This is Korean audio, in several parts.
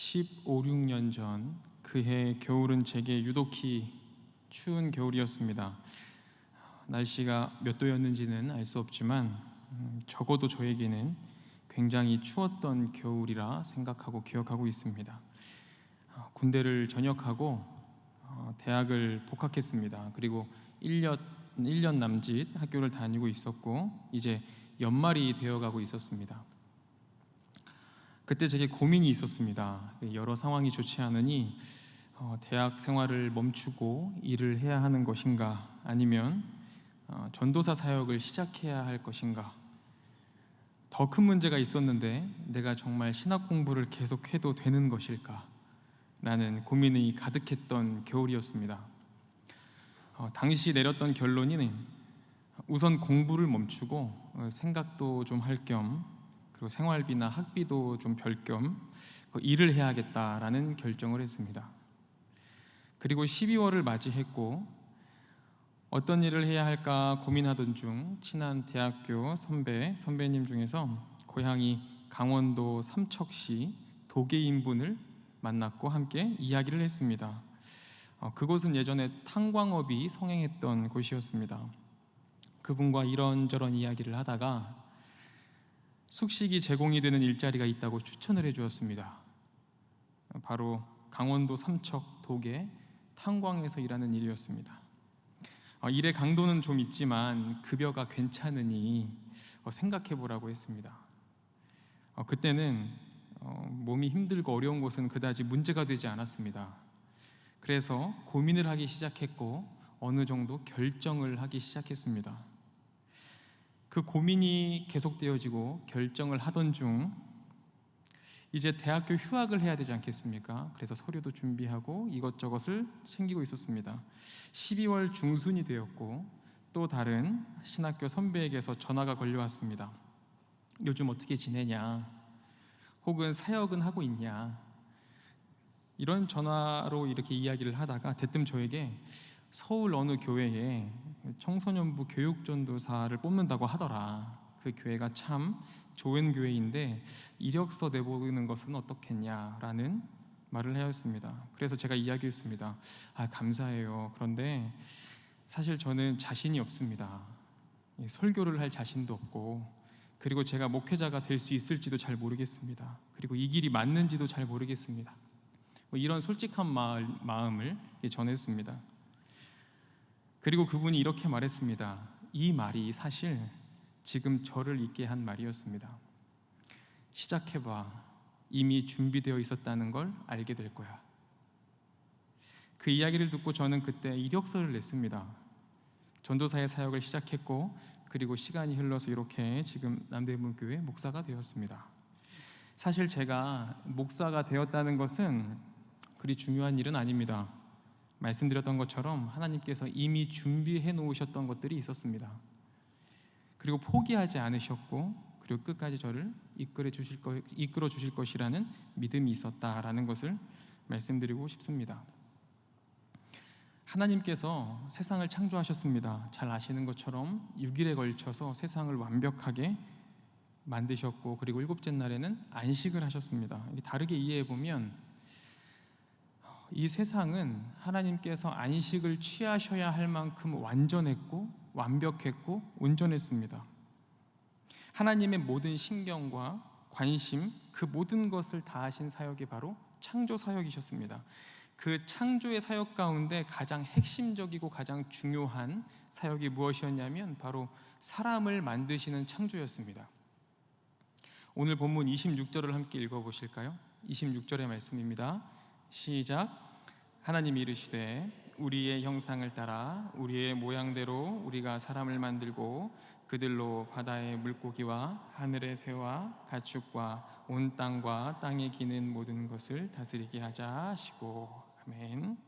15, 16년 전 그해 겨울은 제게 유독히 추운 겨울이었습니다. 날씨가 몇 도였는지는 알 수 없지만 적어도 저에게는 굉장히 추웠던 겨울이라 생각하고 기억하고 있습니다. 군대를 전역하고 대학을 복학했습니다. 그리고 1년 남짓 학교를 다니고 있었고 이제 연말이 되어가고 있었습니다. 그때 제게 고민이 있었습니다. 여러 상황이 좋지 않으니 대학 생활을 멈추고 일을 해야 하는 것인가, 아니면 전도사 사역을 시작해야 할 것인가. 더 큰 문제가 있었는데 내가 정말 신학 공부를 계속해도 되는 것일까 라는 고민이 가득했던 겨울이었습니다. 당시 내렸던 결론은 우선 공부를 멈추고 생각도 좀 할 겸, 그리고 생활비나 학비도 좀 벌 겸 일을 해야겠다라는 결정을 했습니다. 그리고 12월을 맞이했고 어떤 일을 해야 할까 고민하던 중 친한 대학교 선배님 중에서 고향이 강원도 삼척시 도계인분을 만났고 함께 이야기를 했습니다. 그곳은 예전에 탄광업이 성행했던 곳이었습니다. 그분과 이런저런 이야기를 하다가 숙식이 제공이 되는 일자리가 있다고 추천을 해주었습니다. 바로 강원도 삼척 도계 탄광에서 일하는 일이었습니다. 일의 강도는 좀 있지만 급여가 괜찮으니 생각해보라고 했습니다. 그때는 몸이 힘들고 어려운 곳은 그다지 문제가 되지 않았습니다. 그래서 고민을 하기 시작했고 어느 정도 결정을 하기 시작했습니다. 그 고민이 계속되어지고 결정을 하던 중 이제 대학교 휴학을 해야 되지 않겠습니까? 그래서 서류도 준비하고 이것저것을 챙기고 있었습니다. 12월 중순이 되었고 또 다른 신학교 선배에게서 전화가 걸려왔습니다. 요즘 어떻게 지내냐? 혹은 사역은 하고 있냐? 이런 전화로 이렇게 이야기를 하다가 대뜸 저에게 서울 어느 교회에 청소년부 교육전도사를 뽑는다고 하더라. 그 교회가 참 좋은 교회인데 이력서 내보는 것은 어떻겠냐라는 말을 하였습니다. 그래서 제가 이야기했습니다. 감사해요. 그런데 사실 저는 자신이 없습니다. 설교를 할 자신도 없고, 그리고 제가 목회자가 될 수 있을지도 잘 모르겠습니다. 그리고 이 길이 맞는지도 잘 모르겠습니다. 이런 솔직한 마음을 전했습니다. 그리고 그분이 이렇게 말했습니다. 이 말이 사실 지금 저를 있게 한 말이었습니다. 시작해봐. 이미 준비되어 있었다는 걸 알게 될 거야. 그 이야기를 듣고 저는 그때 이력서를 냈습니다. 전도사의 사역을 시작했고, 그리고 시간이 흘러서 이렇게 지금 남대문교회 목사가 되었습니다. 사실 제가 목사가 되었다는 것은 그리 중요한 일은 아닙니다. 말씀드렸던 것처럼 하나님께서 이미 준비해 놓으셨던 것들이 있었습니다. 그리고 포기하지 않으셨고, 그리고 끝까지 저를 이끌어 주실 것이라는 믿음이 있었다라는 것을 말씀드리고 싶습니다. 하나님께서 세상을 창조하셨습니다. 잘 아시는 것처럼 6일에 걸쳐서 세상을 완벽하게 만드셨고, 그리고 7째 날에는 안식을 하셨습니다. 다르게 이해해보면 이 세상은 하나님께서 안식을 취하셔야 할 만큼 완전했고 완벽했고 온전했습니다. 하나님의 모든 신경과 관심, 그 모든 것을 다하신 사역이 바로 창조 사역이셨습니다. 그 창조의 사역 가운데 가장 핵심적이고 가장 중요한 사역이 무엇이었냐면 바로 사람을 만드시는 창조였습니다. 오늘 본문 26절을 함께 읽어보실까요? 26절의 말씀입니다. 시작. 하나님이 이르시되 우리의 형상을 따라 우리의 모양대로 우리가 사람을 만들고 그들로 바다의 물고기와 하늘의 새와 가축과 온 땅과 땅에 기는 모든 것을 다스리게 하자 하시고. 아멘.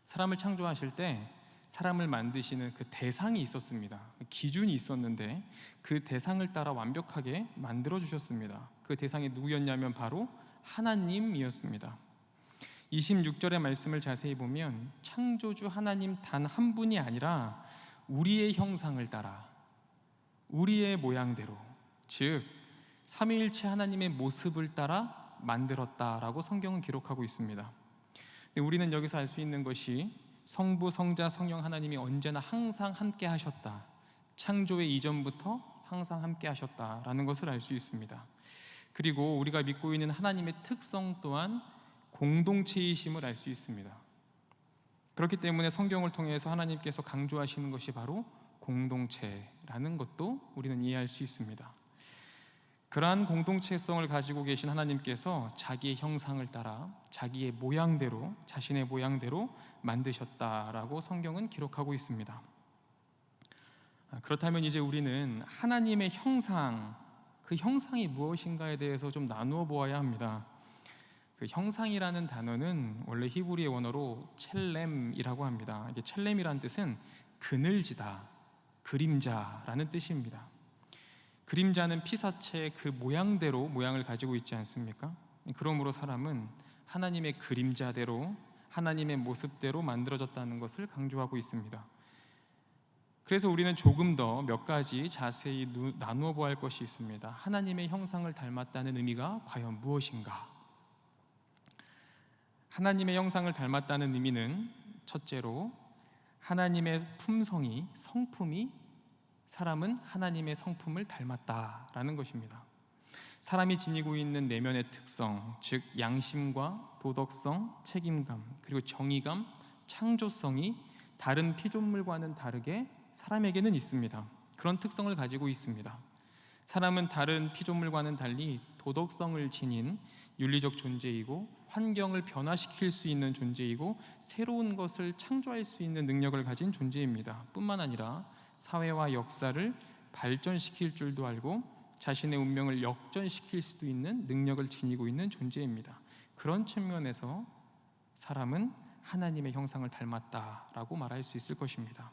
사람을 창조하실 때 사람을 만드시는 그 대상이 있었습니다. 기준이 있었는데 그 대상을 따라 완벽하게 만들어 주셨습니다. 그 대상이 누구였냐면 바로 하나님이었습니다. 26절의 말씀을 자세히 보면 창조주 하나님 단 한 분이 아니라 우리의 형상을 따라 우리의 모양대로, 즉 삼위일체 하나님의 모습을 따라 만들었다라고 성경은 기록하고 있습니다. 우리는 여기서 알 수 있는 것이 성부, 성자, 성령 하나님이 언제나 항상 함께 하셨다, 창조의 이전부터 항상 함께 하셨다라는 것을 알 수 있습니다. 그리고 우리가 믿고 있는 하나님의 특성 또한 공동체이심을 알 수 있습니다. 그렇기 때문에 성경을 통해서 하나님께서 강조하시는 것이 바로 공동체라는 것도 우리는 이해할 수 있습니다. 그러한 공동체성을 가지고 계신 하나님께서 자기의 형상을 따라 자기의 모양대로, 자신의 모양대로 만드셨다라고 성경은 기록하고 있습니다. 그렇다면 이제 우리는 하나님의 형상, 그 형상이 무엇인가에 대해서 좀 나누어 보아야 합니다. 그 형상이라는 단어는 원래 히브리의 원어로 첼렘이라고 합니다. 이게 첼렘이라는 뜻은 그늘지다, 그림자라는 뜻입니다. 그림자는 피사체의 그 모양대로 모양을 가지고 있지 않습니까? 그러므로 사람은 하나님의 그림자대로, 하나님의 모습대로 만들어졌다는 것을 강조하고 있습니다. 그래서 우리는 조금 더 몇 가지 자세히 나누어 보아야 할 것이 있습니다. 하나님의 형상을 닮았다는 의미가 과연 무엇인가? 하나님의 형상을 닮았다는 의미는 첫째로 하나님의 품성이, 성품이 사람은 하나님의 성품을 닮았다라는 것입니다. 사람이 지니고 있는 내면의 특성, 즉 양심과 도덕성, 책임감, 그리고 정의감, 창조성이 다른 피조물과는 다르게 사람에게는 있습니다. 그런 특성을 가지고 있습니다. 사람은 다른 피조물과는 달리 도덕성을 지닌 윤리적 존재이고 환경을 변화시킬 수 있는 존재이고 새로운 것을 창조할 수 있는 능력을 가진 존재입니다. 뿐만 아니라 사회와 역사를 발전시킬 줄도 알고 자신의 운명을 역전시킬 수도 있는 능력을 지니고 있는 존재입니다. 그런 측면에서 사람은 하나님의 형상을 닮았다라고 말할 수 있을 것입니다.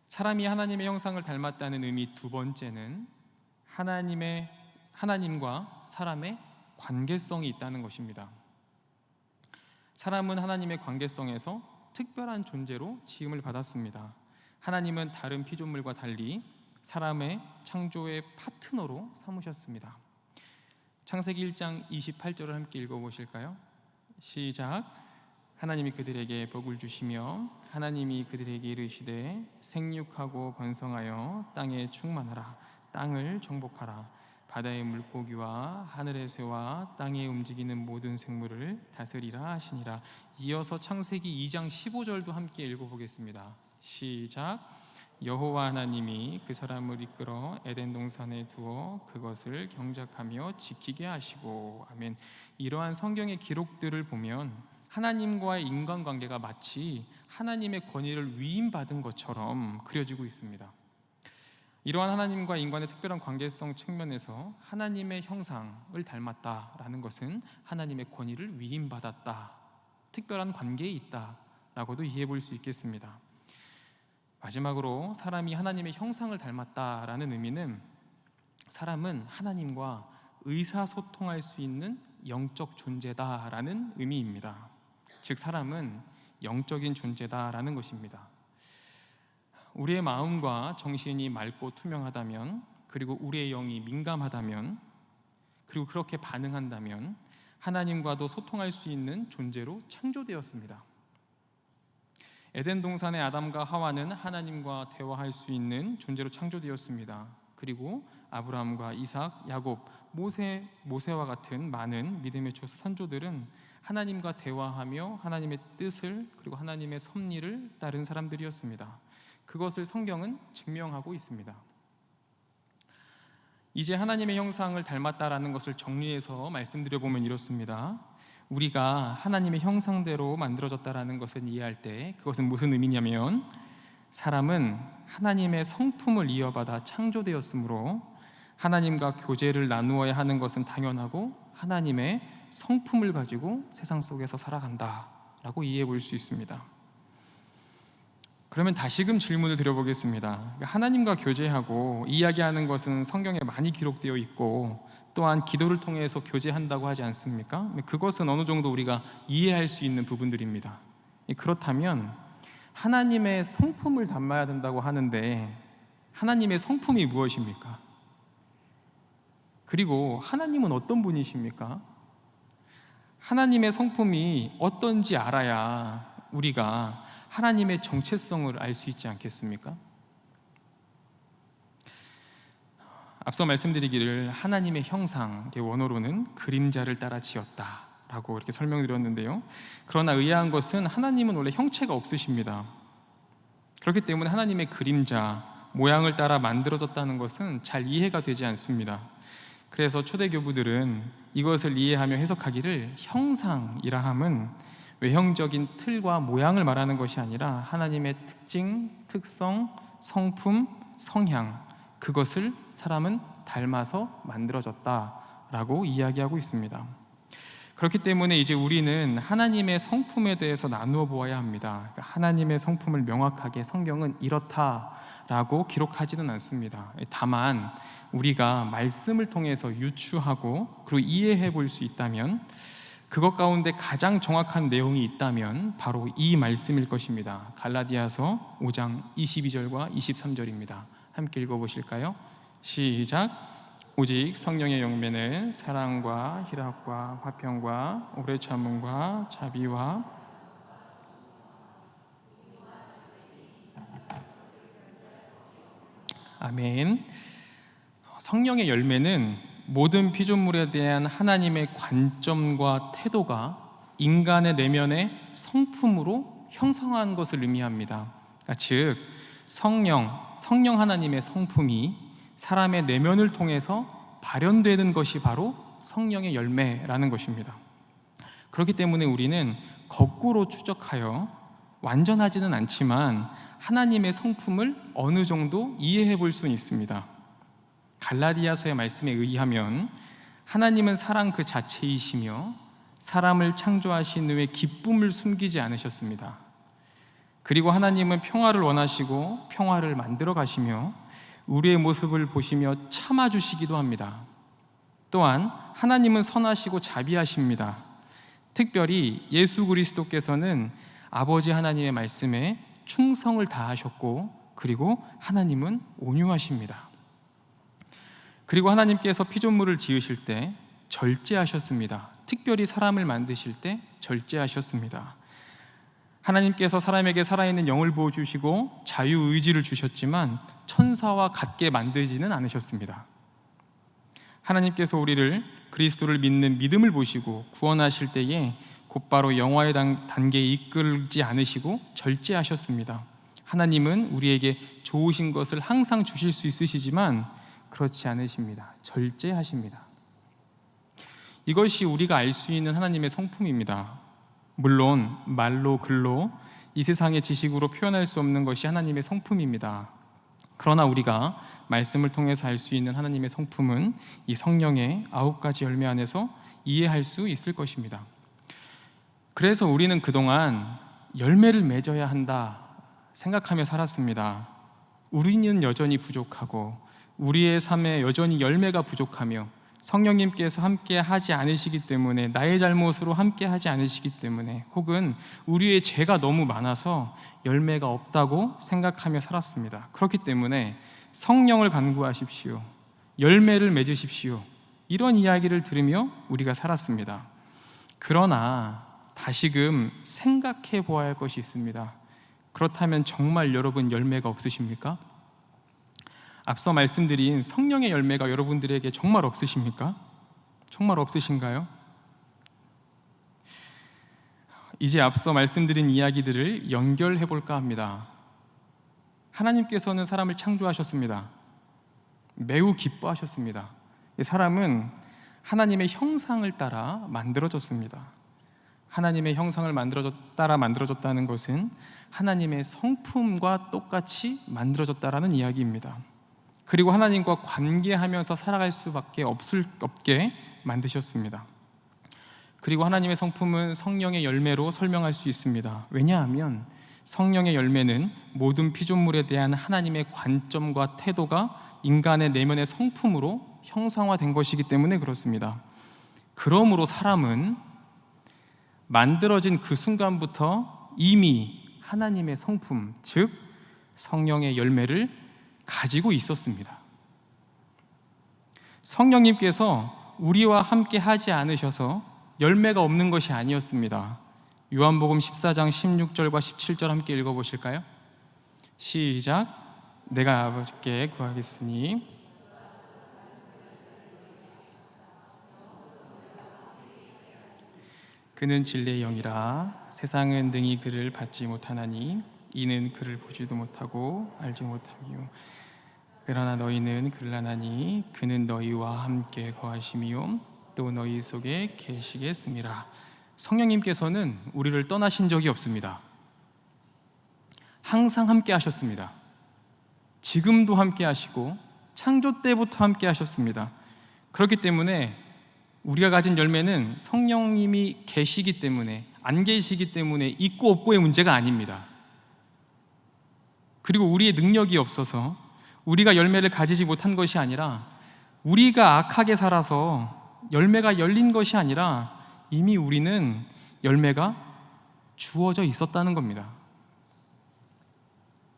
사람이 하나님의 형상을 닮았다는 의미 두 번째는 하나님과 사람의 관계성이 있다는 것입니다. 사람은 하나님의 관계성에서 특별한 존재로 지음을 받았습니다. 하나님은 다른 피조물과 달리 사람의 창조의 파트너로 삼으셨습니다. 창세기 1장 28절을 함께 읽어보실까요? 시작. 하나님이 그들에게 복을 주시며 하나님이 그들에게 이르시되 생육하고 번성하여 땅에 충만하라. 땅을 정복하라. 바다의 물고기와 하늘의 새와 땅에 움직이는 모든 생물을 다스리라 하시니라. 이어서 창세기 2장 15절도 함께 읽어보겠습니다. 시작. 여호와 하나님이 그 사람을 이끌어 에덴 동산에 두어 그것을 경작하며 지키게 하시고. 아멘. 이러한 성경의 기록들을 보면 하나님과의 인간관계가 마치 하나님의 권위를 위임받은 것처럼 그려지고 있습니다. 이러한 하나님과 인간의 특별한 관계성 측면에서 하나님의 형상을 닮았다라는 것은 하나님의 권위를 위임받았다, 특별한 관계에 있다라고도 이해해 볼 수 있겠습니다. 마지막으로 사람이 하나님의 형상을 닮았다라는 의미는 사람은 하나님과 의사소통할 수 있는 영적 존재다라는 의미입니다. 즉 사람은 영적인 존재다라는 것입니다. 우리의 마음과 정신이 맑고 투명하다면, 그리고 우리의 영이 민감하다면, 그리고 그렇게 반응한다면 하나님과도 소통할 수 있는 존재로 창조되었습니다. 에덴 동산의 아담과 하와는 하나님과 대화할 수 있는 존재로 창조되었습니다. 그리고 아브라함과 이삭, 야곱, 모세와 같은 많은 믿음의 선조들은 하나님과 대화하며 하나님의 뜻을 그리고 하나님의 섭리를 따른 사람들이었습니다. 그것을 성경은 증명하고 있습니다. 이제 하나님의 형상을 닮았다라는 것을 정리해서 말씀드려보면 이렇습니다. 우리가 하나님의 형상대로 만들어졌다라는 것을 이해할 때 그것은 무슨 의미냐면, 사람은 하나님의 성품을 이어받아 창조되었으므로 하나님과 교제를 나누어야 하는 것은 당연하고 하나님의 성품을 가지고 세상 속에서 살아간다라고 이해해 볼 수 있습니다. 그러면 다시금 질문을 드려보겠습니다. 하나님과 교제하고 이야기하는 것은 성경에 많이 기록되어 있고 또한 기도를 통해서 교제한다고 하지 않습니까? 그것은 어느 정도 우리가 이해할 수 있는 부분들입니다. 그렇다면 하나님의 성품을 담아야 된다고 하는데 하나님의 성품이 무엇입니까? 그리고 하나님은 어떤 분이십니까? 하나님의 성품이 어떤지 알아야 우리가 하나님의 정체성을 알 수 있지 않겠습니까? 앞서 말씀드리기를 하나님의 형상, 원어로는 그림자를 따라 지었다 라고 이렇게 설명드렸는데요, 그러나 의아한 것은 하나님은 원래 형체가 없으십니다. 그렇기 때문에 하나님의 그림자, 모양을 따라 만들어졌다는 것은 잘 이해가 되지 않습니다. 그래서 초대교부들은 이것을 이해하며 해석하기를 형상이라 함은 외형적인 틀과 모양을 말하는 것이 아니라 하나님의 특징, 특성, 성품, 성향, 그것을 사람은 닮아서 만들어졌다라고 이야기하고 있습니다. 그렇기 때문에 이제 우리는 하나님의 성품에 대해서 나누어 보아야 합니다. 하나님의 성품을 명확하게 성경은 이렇다라고 기록하지는 않습니다. 다만 우리가 말씀을 통해서 유추하고 그리고 이해해 볼 수 있다면, 그것 가운데 가장 정확한 내용이 있다면 바로 이 말씀일 것입니다. 갈라디아서 5장 22절과 23절입니다. 함께 읽어보실까요? 시작. 오직 성령의 열매는 사랑과 희락과 화평과 오래 참음과 자비와 아멘. 성령의 열매는 모든 피조물에 대한 하나님의 관점과 태도가 인간의 내면의 성품으로 형성한 것을 의미합니다. 즉 성령 하나님의 성품이 사람의 내면을 통해서 발현되는 것이 바로 성령의 열매라는 것입니다. 그렇기 때문에 우리는 거꾸로 추적하여 완전하지는 않지만 하나님의 성품을 어느 정도 이해해 볼 수는 있습니다. 갈라디아서의 말씀에 의하면 하나님은 사랑 그 자체이시며 사람을 창조하신 후에 기쁨을 숨기지 않으셨습니다. 그리고 하나님은 평화를 원하시고 평화를 만들어 가시며 우리의 모습을 보시며 참아주시기도 합니다. 또한 하나님은 선하시고 자비하십니다. 특별히 예수 그리스도께서는 아버지 하나님의 말씀에 충성을 다하셨고, 그리고 하나님은 온유하십니다. 그리고 하나님께서 피조물을 지으실 때 절제하셨습니다. 특별히 사람을 만드실 때 절제하셨습니다. 하나님께서 사람에게 살아있는 영을 부어주시고 자유의지를 주셨지만 천사와 같게 만들지는 않으셨습니다. 하나님께서 우리를 그리스도를 믿는 믿음을 보시고 구원하실 때에 곧바로 영화의 단계에 이끌지 않으시고 절제하셨습니다. 하나님은 우리에게 좋으신 것을 항상 주실 수 있으시지만 그렇지 않으십니다. 절제하십니다. 이것이 우리가 알 수 있는 하나님의 성품입니다. 물론 말로 글로 이 세상의 지식으로 표현할 수 없는 것이 하나님의 성품입니다. 그러나 우리가 말씀을 통해서 알 수 있는 하나님의 성품은 이 성령의 9가지 열매 안에서 이해할 수 있을 것입니다. 그래서 우리는 그동안 열매를 맺어야 한다 생각하며 살았습니다. 우리는 여전히 부족하고 우리의 삶에 여전히 열매가 부족하며 성령님께서 함께 하지 않으시기 때문에, 나의 잘못으로 함께 하지 않으시기 때문에, 혹은 우리의 죄가 너무 많아서 열매가 없다고 생각하며 살았습니다. 그렇기 때문에 성령을 간구하십시오, 열매를 맺으십시오, 이런 이야기를 들으며 우리가 살았습니다. 그러나 다시금 생각해 보아야 할 것이 있습니다. 그렇다면 정말 여러분 열매가 없으십니까? 앞서 말씀드린 성령의 열매가 여러분들에게 정말 없으십니까? 정말 없으신가요? 이제 앞서 말씀드린 이야기들을 연결해 볼까 합니다. 하나님께서는 사람을 창조하셨습니다. 매우 기뻐하셨습니다. 사람은 하나님의 형상을 따라 만들어졌습니다. 하나님의 형상을 따라 만들어졌다는 것은 하나님의 성품과 똑같이 만들어졌다라는 이야기입니다. 그리고 하나님과 관계하면서 살아갈 수밖에 없게 만드셨습니다. 그리고 하나님의 성품은 성령의 열매로 설명할 수 있습니다. 왜냐하면 성령의 열매는 모든 피조물에 대한 하나님의 관점과 태도가 인간의 내면의 성품으로 형상화된 것이기 때문에 그렇습니다. 그러므로 사람은 만들어진 그 순간부터 이미 하나님의 성품, 즉 성령의 열매를 가지고 있었습니다. 성령님께서 우리와 함께 하지 않으셔서 열매가 없는 것이 아니었습니다. 요한복음 14장 16절과 17절 함께 읽어보실까요? 시작. 내가 아버지께 구하겠으니 그는 진리의 영이라 세상은 능히 그를 받지 못하나니 이는 그를 보지도 못하고 알지 못함이요 그러나 너희는 그를 아나니 그는 너희와 함께 거하심이요 또 너희 속에 계시겠음이라. 성령님께서는 우리를 떠나신 적이 없습니다. 항상 함께 하셨습니다. 지금도 함께 하시고 창조 때부터 함께 하셨습니다. 그렇기 때문에 우리가 가진 열매는 성령님이 계시기 때문에, 안 계시기 때문에 있고 없고의 문제가 아닙니다. 그리고 우리의 능력이 없어서 우리가 열매를 가지지 못한 것이 아니라, 우리가 악하게 살아서 열매가 열린 것이 아니라 이미 우리는 열매가 주어져 있었다는 겁니다.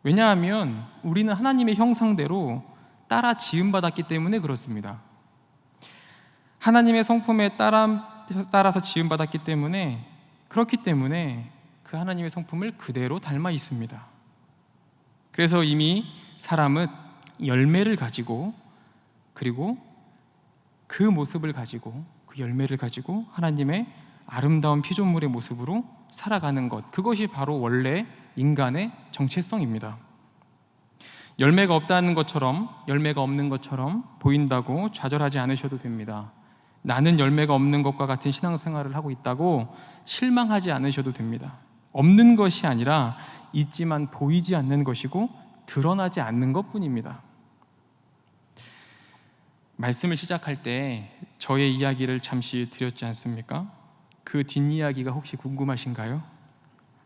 왜냐하면 우리는 하나님의 형상대로 따라 지음받았기 때문에 그렇습니다. 하나님의 성품에 따라서 지음받았기 때문에, 그렇기 때문에 그 하나님의 성품을 그대로 닮아 있습니다. 그래서 이미 사람은 열매를 가지고, 그리고 그 모습을 가지고, 그 열매를 가지고 하나님의 아름다운 피조물의 모습으로 살아가는 것, 그것이 바로 원래 인간의 정체성입니다. 열매가 없다는 것처럼, 열매가 없는 것처럼 보인다고 좌절하지 않으셔도 됩니다. 나는 열매가 없는 것과 같은 신앙생활을 하고 있다고 실망하지 않으셔도 됩니다. 없는 것이 아니라 있지만 보이지 않는 것이고 드러나지 않는 것뿐입니다. 말씀을 시작할 때 저의 이야기를 잠시 드렸지 않습니까? 그 뒷이야기가 혹시 궁금하신가요?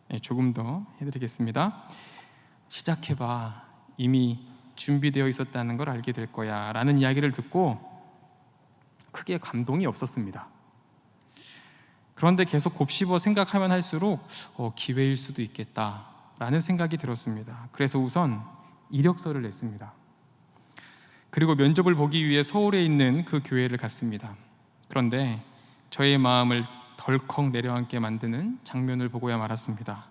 네, 조금 더 해드리겠습니다. 시작해봐, 이미 준비되어 있었다는 걸 알게 될 거야 라는 이야기를 듣고 크게 감동이 없었습니다. 그런데 계속 곱씹어 생각하면 할수록 기회일 수도 있겠다 라는 생각이 들었습니다. 그래서 우선 이력서를 냈습니다. 그리고 면접을 보기 위해 서울에 있는 그 교회를 갔습니다. 그런데 저의 마음을 덜컥 내려앉게 만드는 장면을 보고야 말았습니다.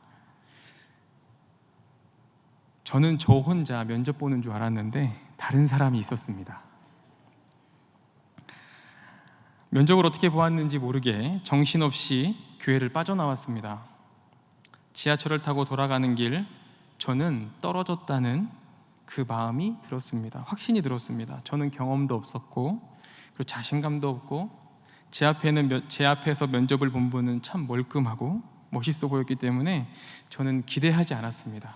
저는 저 혼자 면접 보는 줄 알았는데 다른 사람이 있었습니다. 면접을 어떻게 보았는지 모르게 정신없이 교회를 빠져나왔습니다. 지하철을 타고 돌아가는 길, 저는 떨어졌다는 그 마음이 들었습니다. 확신이 들었습니다. 저는 경험도 없었고, 그리고 자신감도 없고, 제 앞에서 면접을 본 분은 참 멀끔하고 멋있어 보였기 때문에 저는 기대하지 않았습니다.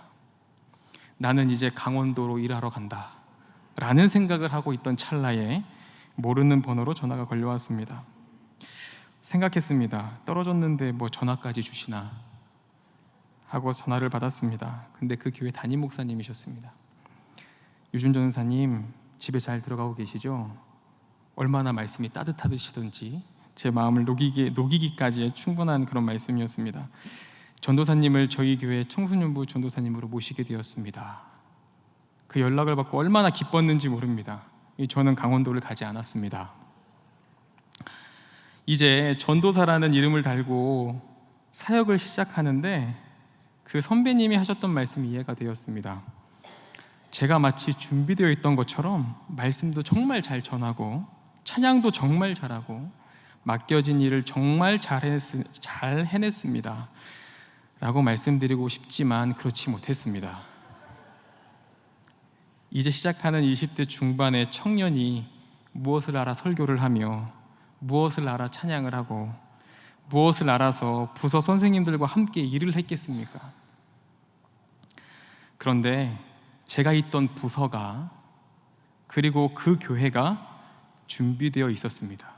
나는 이제 강원도로 일하러 간다 라는 생각을 하고 있던 찰나에 모르는 번호로 전화가 걸려왔습니다. 생각했습니다. 떨어졌는데 뭐 전화까지 주시나 하고 전화를 받았습니다. 근데 그 교회 담임 목사님이셨습니다. 유준 전사님, 집에 잘 들어가고 계시죠? 얼마나 말씀이 따뜻하시던지 제 마음을 녹이기까지의 충분한 그런 말씀이었습니다. 전도사님을 저희 교회 청소년부 전도사님으로 모시게 되었습니다. 그 연락을 받고 얼마나 기뻤는지 모릅니다. 저는 강원도를 가지 않았습니다. 이제 전도사라는 이름을 달고 사역을 시작하는데 그 선배님이 하셨던 말씀이 이해가 되었습니다. 제가 마치 준비되어 있던 것처럼 말씀도 정말 잘 전하고 찬양도 정말 잘하고 맡겨진 일을 정말 잘 해냈습니다 라고 말씀드리고 싶지만 그렇지 못했습니다. 이제 시작하는 20대 중반의 청년이 무엇을 알아 설교를 하며, 무엇을 알아 찬양을 하고, 무엇을 알아서 부서 선생님들과 함께 일을 했겠습니까? 그런데 제가 있던 부서가, 그리고 그 교회가 준비되어 있었습니다.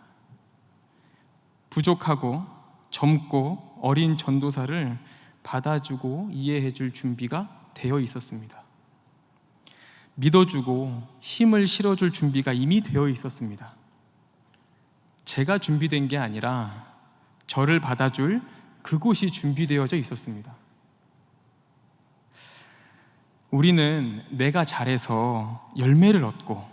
부족하고 젊고 어린 전도사를 받아주고 이해해줄 준비가 되어 있었습니다. 믿어주고 힘을 실어줄 준비가 이미 되어 있었습니다. 제가 준비된 게 아니라 저를 받아줄 그곳이 준비되어져 있었습니다. 우리는 내가 잘해서 열매를 얻고,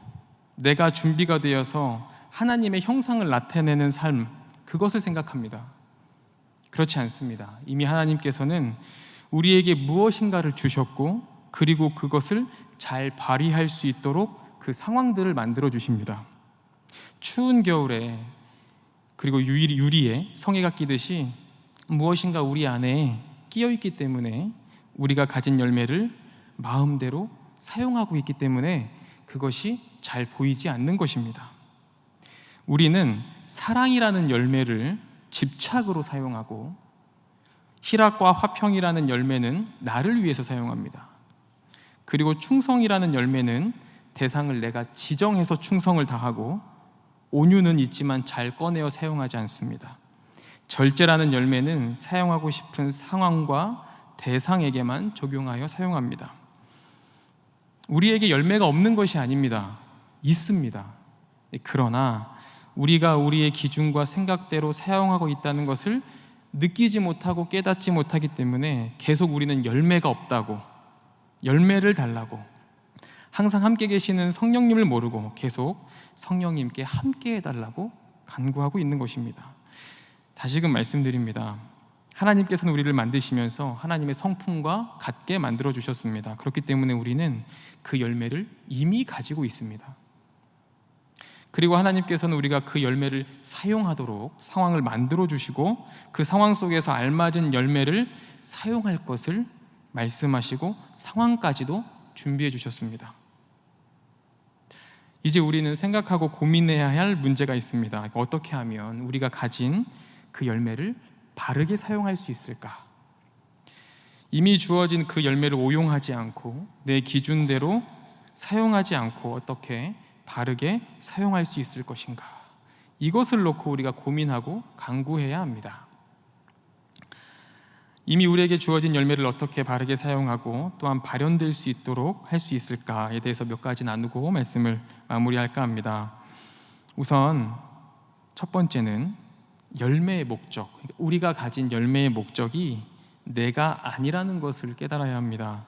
내가 준비가 되어서 하나님의 형상을 나타내는 삶, 그것을 생각합니다. 그렇지 않습니다. 이미 하나님께서는 우리에게 무엇인가를 주셨고, 그리고 그것을 잘 발휘할 수 있도록 그 상황들을 만들어 주십니다. 추운 겨울에, 그리고 유리에 성에가 끼듯이 무엇인가 우리 안에 끼어 있기 때문에 우리가 가진 열매를 마음대로 사용하고 있기 때문에 그것이 잘 보이지 않는 것입니다. 우리는 사랑이라는 열매를 집착으로 사용하고, 희락과 화평이라는 열매는 나를 위해서 사용합니다. 그리고 충성이라는 열매는 대상을 내가 지정해서 충성을 다하고, 온유는 있지만 잘 꺼내어 사용하지 않습니다. 절제라는 열매는 사용하고 싶은 상황과 대상에게만 적용하여 사용합니다. 우리에게 열매가 없는 것이 아닙니다. 있습니다. 그러나 우리가 우리의 기준과 생각대로 사용하고 있다는 것을 느끼지 못하고 깨닫지 못하기 때문에 계속 우리는 열매가 없다고, 열매를 달라고, 항상 함께 계시는 성령님을 모르고 계속 성령님께 함께 해달라고 간구하고 있는 것입니다. 다시금 말씀드립니다. 하나님께서는 우리를 만드시면서 하나님의 성품과 같게 만들어 주셨습니다. 그렇기 때문에 우리는 그 열매를 이미 가지고 있습니다. 그리고 하나님께서는 우리가 그 열매를 사용하도록 상황을 만들어 주시고, 그 상황 속에서 알맞은 열매를 사용할 것을 말씀하시고 상황까지도 준비해 주셨습니다. 이제 우리는 생각하고 고민해야 할 문제가 있습니다. 어떻게 하면 우리가 가진 그 열매를 바르게 사용할 수 있을까? 이미 주어진 그 열매를 오용하지 않고 내 기준대로 사용하지 않고 어떻게 바르게 사용할 수 있을 것인가? 이것을 놓고 우리가 고민하고 간구해야 합니다. 이미 우리에게 주어진 열매를 어떻게 바르게 사용하고 또한 발현될 수 있도록 할 수 있을까에 대해서 몇 가지 나누고 말씀을 마무리할까 합니다. 우선 첫 번째는 열매의 목적, 우리가 가진 열매의 목적이 내가 아니라는 것을 깨달아야 합니다.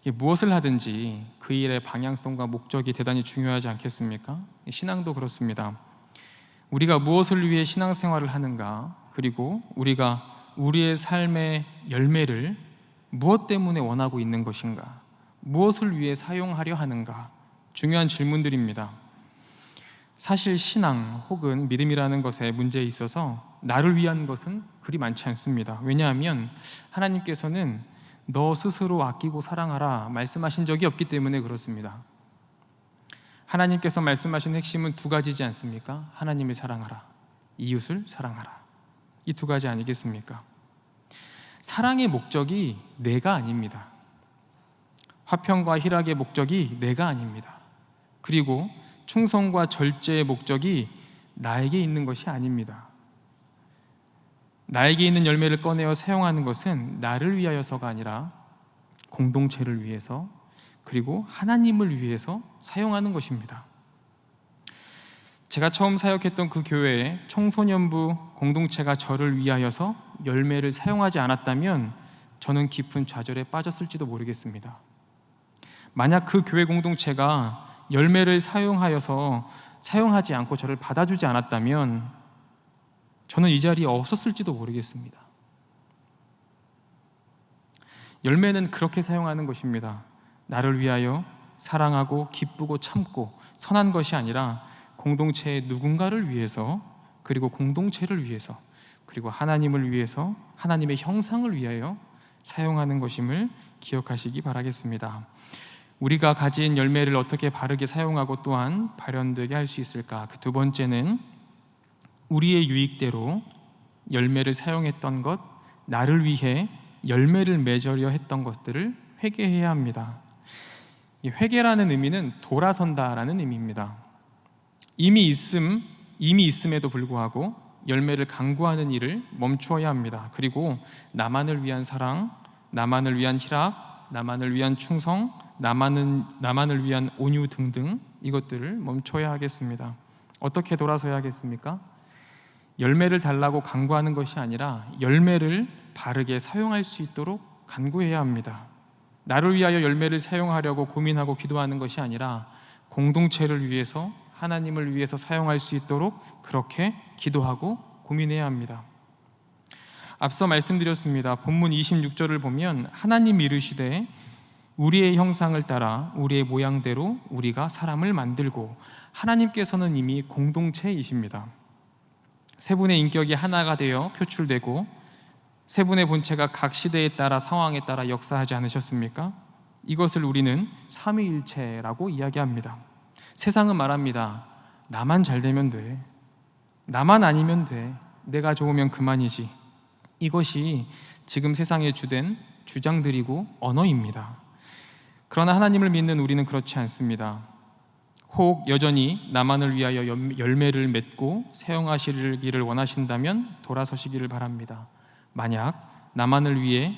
무엇을 하든지 그 일의 방향성과 목적이 대단히 중요하지 않겠습니까? 신앙도 그렇습니다. 우리가 무엇을 위해 신앙생활을 하는가, 그리고 우리가 우리의 삶의 열매를 무엇 때문에 원하고 있는 것인가, 무엇을 위해 사용하려 하는가, 중요한 질문들입니다. 사실 신앙 혹은 믿음이라는 것에 문제에 있어서 나를 위한 것은 그리 많지 않습니다. 왜냐하면 하나님께서는 너 스스로 아끼고 사랑하라 말씀하신 적이 없기 때문에 그렇습니다. 하나님께서 말씀하신 핵심은 두 가지지 않습니까? 하나님을 사랑하라, 이웃을 사랑하라. 이 두 가지 아니겠습니까? 사랑의 목적이 내가 아닙니다. 화평과 희락의 목적이 내가 아닙니다. 그리고 충성과 절제의 목적이 나에게 있는 것이 아닙니다. 나에게 있는 열매를 꺼내어 사용하는 것은 나를 위하여서가 아니라 공동체를 위해서, 그리고 하나님을 위해서 사용하는 것입니다. 제가 처음 사역했던 그 교회의 청소년부 공동체가 저를 위하여서 열매를 사용하지 않았다면 저는 깊은 좌절에 빠졌을지도 모르겠습니다. 만약 그 교회 공동체가 열매를 사용하지 않고 저를 받아주지 않았다면 저는 이 자리에 없었을지도 모르겠습니다. 열매는 그렇게 사용하는 것입니다. 나를 위하여 사랑하고 기쁘고 참고 선한 것이 아니라 공동체의 누군가를 위해서, 그리고 공동체를 위해서, 그리고 하나님을 위해서, 하나님의 형상을 위하여 사용하는 것임을 기억하시기 바라겠습니다. 우리가 가진 열매를 어떻게 바르게 사용하고 또한 발현되게 할 수 있을까? 그 두 번째는 우리의 유익대로 열매를 사용했던 것, 나를 위해 열매를 맺으려 했던 것들을 회개해야 합니다. 이 회개라는 의미는 돌아선다라는 의미입니다. 이미 있음에도 불구하고 열매를 강구하는 일을 멈추어야 합니다. 그리고 나만을 위한 사랑, 나만을 위한 희락, 나만을 위한 충성, 나만을 위한 온유 등등 이것들을 멈춰야 하겠습니다. 어떻게 돌아서야 하겠습니까? 열매를 달라고 간구하는 것이 아니라 열매를 바르게 사용할 수 있도록 간구해야 합니다. 나를 위하여 열매를 사용하려고 고민하고 기도하는 것이 아니라 공동체를 위해서, 하나님을 위해서 사용할 수 있도록 그렇게 기도하고 고민해야 합니다. 앞서 말씀드렸습니다. 본문 26절을 보면 하나님 이르시되 우리의 형상을 따라 우리의 모양대로 우리가 사람을 만들고, 하나님께서는 이미 공동체이십니다. 세 분의 인격이 하나가 되어 표출되고 세 분의 본체가 각 시대에 따라 상황에 따라 역사하지 않으셨습니까? 이것을 우리는 삼위일체라고 이야기합니다. 세상은 말합니다. 나만 잘 되면 돼. 나만 아니면 돼. 내가 좋으면 그만이지. 이것이 지금 세상의 주된 주장들이고 언어입니다. 그러나 하나님을 믿는 우리는 그렇지 않습니다. 혹 여전히 나만을 위하여 열매를 맺고 사용하시기를 원하신다면 돌아서시기를 바랍니다. 만약 나만을 위해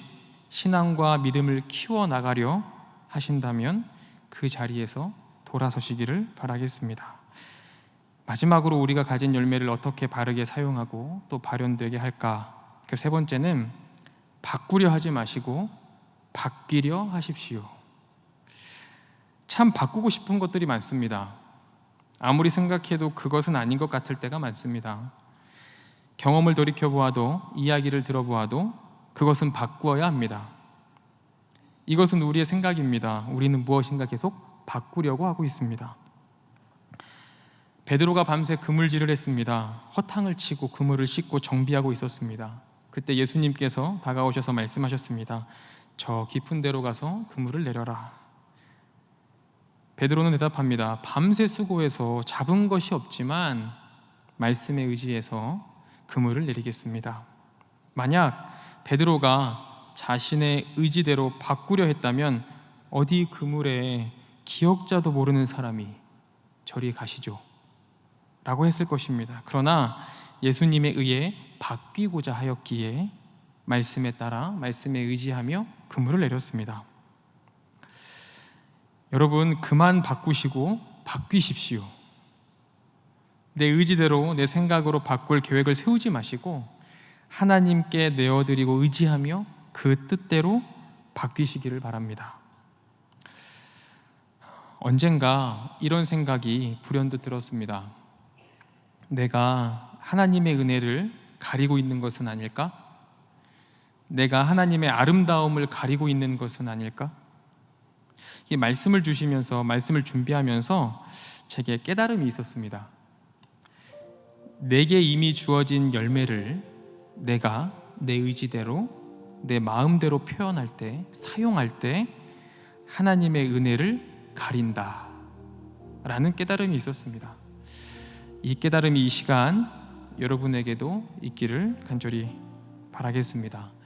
신앙과 믿음을 키워나가려 하신다면 그 자리에서 돌아서시기를 바라겠습니다. 마지막으로 우리가 가진 열매를 어떻게 바르게 사용하고 또 발현되게 할까? 그 세 번째는 바꾸려 하지 마시고 바뀌려 하십시오. 참 바꾸고 싶은 것들이 많습니다. 아무리 생각해도 그것은 아닌 것 같을 때가 많습니다. 경험을 돌이켜보아도, 이야기를 들어보아도 그것은 바꾸어야 합니다. 이것은 우리의 생각입니다. 우리는 무엇인가 계속 바꾸려고 하고 있습니다. 베드로가 밤새 그물질을 했습니다. 허탕을 치고 그물을 씻고 정비하고 있었습니다. 그때 예수님께서 다가오셔서 말씀하셨습니다. 저 깊은 데로 가서 그물을 내려라. 베드로는 대답합니다. 밤새 수고해서 잡은 것이 없지만 말씀에 의지해서 그물을 내리겠습니다. 만약 베드로가 자신의 의지대로 바꾸려 했다면 어디 그물에 기억자도 모르는 사람이 저리 가시죠 라고 했을 것입니다. 그러나 예수님에 의해 바뀌고자 하였기에 말씀에 따라 말씀에 의지하며 그물을 내렸습니다. 여러분, 그만 바꾸시고 바뀌십시오. 내 의지대로, 내 생각으로 바꿀 계획을 세우지 마시고 하나님께 내어드리고 의지하며 그 뜻대로 바뀌시기를 바랍니다. 언젠가 이런 생각이 불현듯 들었습니다. 내가 하나님의 은혜를 가리고 있는 것은 아닐까? 내가 하나님의 아름다움을 가리고 있는 것은 아닐까? 이 말씀을 주시면서, 말씀을 준비하면서 제게 깨달음이 있었습니다. 내게 이미 주어진 열매를 내가 내 의지대로, 내 마음대로 표현할 때, 사용할 때 하나님의 은혜를 가린다 라는 깨달음이 있었습니다. 이 깨달음이 이 시간 여러분에게도 있기를 간절히 바라겠습니다.